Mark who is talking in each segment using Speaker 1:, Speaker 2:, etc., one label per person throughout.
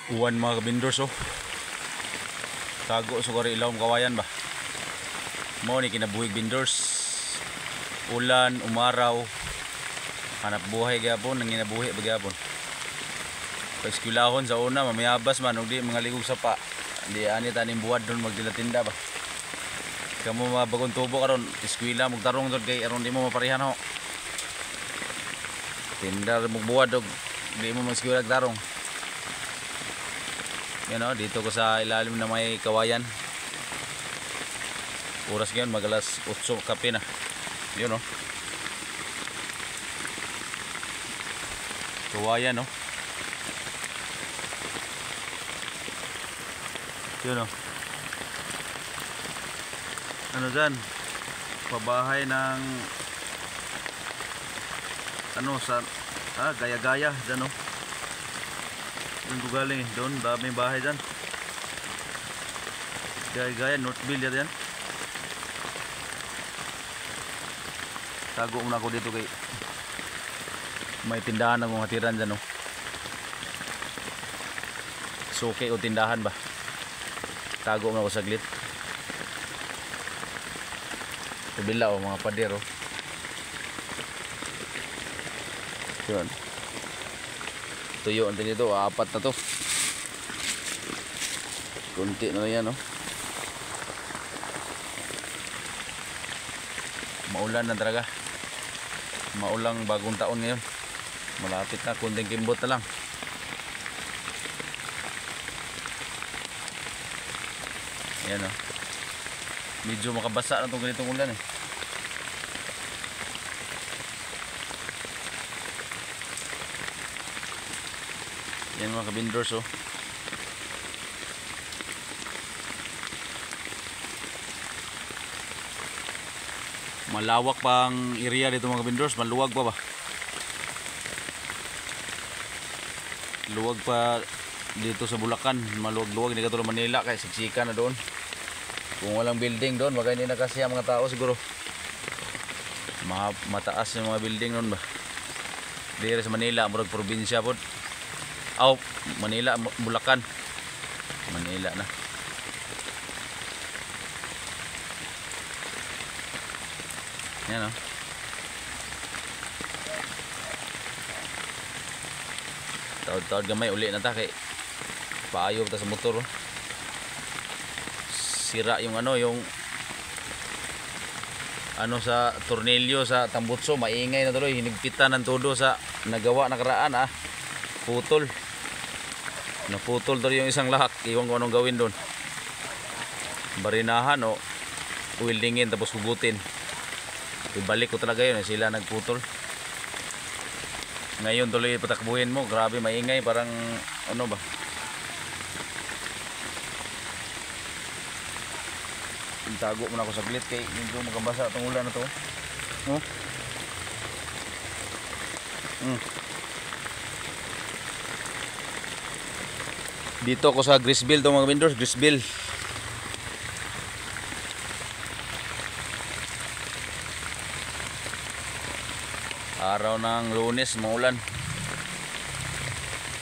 Speaker 1: Uwan mga kabindors oh. Tago sa kari ilaw kawayan ba. Mo ni kinabuhig bindors. Ulan, umaraw. Hanap buhay gyapon, nanginabuhi ba gyapon. Paiskwilahon sa una mamayabas man ug di mga ligog sapa. Di ani tanim buwad don magdilatinda ba. Kamu mga bagong tubo karon, eskwela magtarong dod kay aron di mo maparihan ho. Tinda mo buwad og di mo mag-eskwela tarong. Yan o, dito ko sa ilalim na may kawayan. Oras ngayon mag alas 8 kape na. Yun o. Kawayan o. Yun o. Ano dyan? Pabahay ng ano sa gaya-gaya dyan o. Doon ko galing eh. Doon daming bahay dyan. Gaya-gaya, Northville yan. Tago muna ako dito kay may tindahan na kong hatiran dyan o. Suki o tindahan ba. Tago muna ako saglit. Kabila o mga pader o. Yun. Tuyo ang dito, 4 na to. Kunti na yan o. Maulan na talaga. Maulang bagong taon ngayon. Malapit na, kunting kimbot na lang. Ayan o. Medyo makabasa na itong ganitong ulan eh. Yan mga kabindors oh. Malawak pang area dito mga kabindors. Maluwag pa ba? Luwag pa dito sa Bulacan. Maluwag-luwag. Hindi ka tulad Manila kaya siksika na doon. Kung walang building doon baka hindi nakasya mga tao siguro. Mataas yung mga building doon ba. Dito sa Manila murag probinsya po. Aw, Manila, Bulacan. Manila na. Yan o. Taod-taod gamay uli na ta kay paayo ta sa motor. Sira yung ano, yung ano sa tornilyo sa tambutso, maingay na tuloy. Hinigpitan ng todo sa nagawa nakaraan ah. Putol. Naputol tuloy yung isang lahak. Iwan ko anong gawin doon. Barinahan o wieldingin tapos hugutin. Ibalik ko talaga yun. Sila nagputol. Ngayon tuloy patakbuhin mo. Grabe maingay. Parang ano ba. Tago muna ako saglit kay medyo makabasa itong ulan na to. Oh. Dito ako sa Grisville to mga vendors. Grisville. Araw ng Lunes, maulan.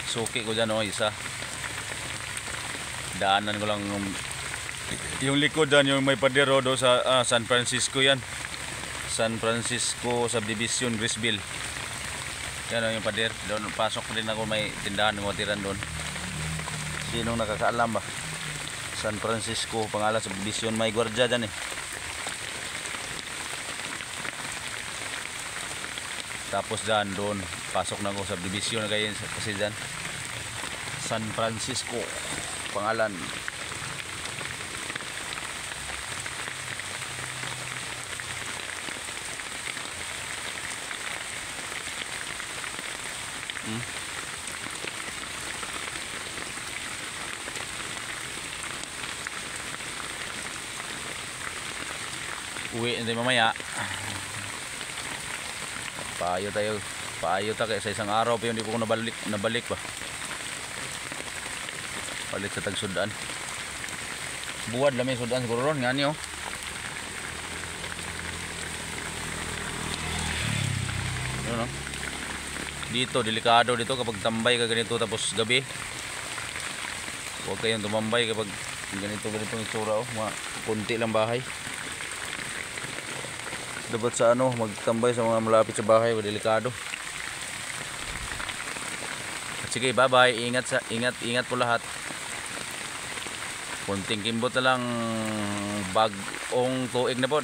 Speaker 1: Suki ko dyan o, isa. Daanan ko lang yung likod dyan, yung may padero do sa San Francisco yan. San Francisco Subdivision, Grisville. Yan o yung pader. Doon pasok din ako, may tindahan ng matiran doon. Sinong nakakaalam ba? San Francisco, pangalan Subdivision, may gwardiya dyan eh. Tapos dyan, doon, pasok na ako sa subdivision na kayo kasi dyan. San Francisco, pangalan. Uwi natin mamaya. Paayo tayo. Paayo tayo sa isang araw pa hindi ko nabalik ba. Balik sa tagsudan. Buwad lang may sudan siguro ron nga niyo. Ano? Dito delikado dito kapag tambay ka ganito tapos gabi. Huwag kayong tumambay kapag ganitong itsura, oh. Mga kunti lang bahay. Dapat sa ano, magtambay sa mga malapit sa bahay, delikado. Sige, bye-bye. Ingat po lahat. Kunting kimbot na lang, bagong tuig na po.